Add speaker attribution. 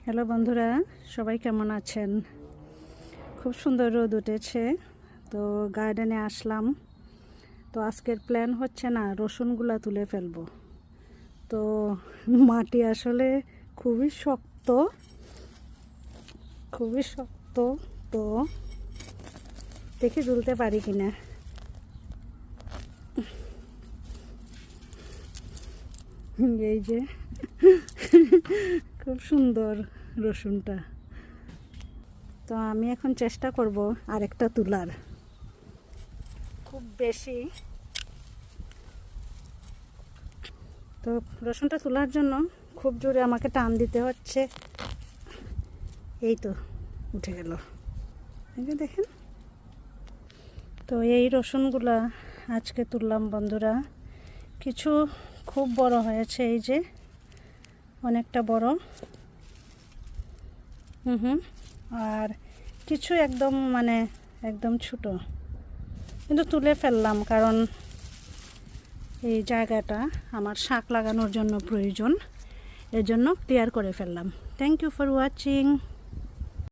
Speaker 1: Hello বন্ধুরা, সবাই কেমন আছেন? খুব সুন্দর রোদ উঠেছে, তো গার্ডেনে আসলাম। তো আজকের প্ল্যান হচ্ছে না রসুনগুলা তুলে ফেলবো। তো মাটি আসলে খুবই শক্ত, তো দেখি তুলতে পারি কিনা। এই যে খুব সুন্দর রসুনটা। তো আমি এখন চেষ্টা করব আরেকটা তোলার। খুব বেশি তো রসুনটা তোলার জন্য খুব জোরে আমাকে টান দিতে হচ্ছে। এই তো উঠে গেল, এই যে দেখেন। তো এই রসুনগুলা আজকে তুললাম বন্ধুরা। কিছু খুব বড় হয়েছে, এই যে অনেকটা বড়, আর কিছু একদম ছোট, কিন্তু তুলে ফেললাম কারণ এই জায়গাটা আমার শাক লাগানোর জন্য প্রয়োজন, এর জন্য ক্লিয়ার করে ফেললাম। Thank you for watching.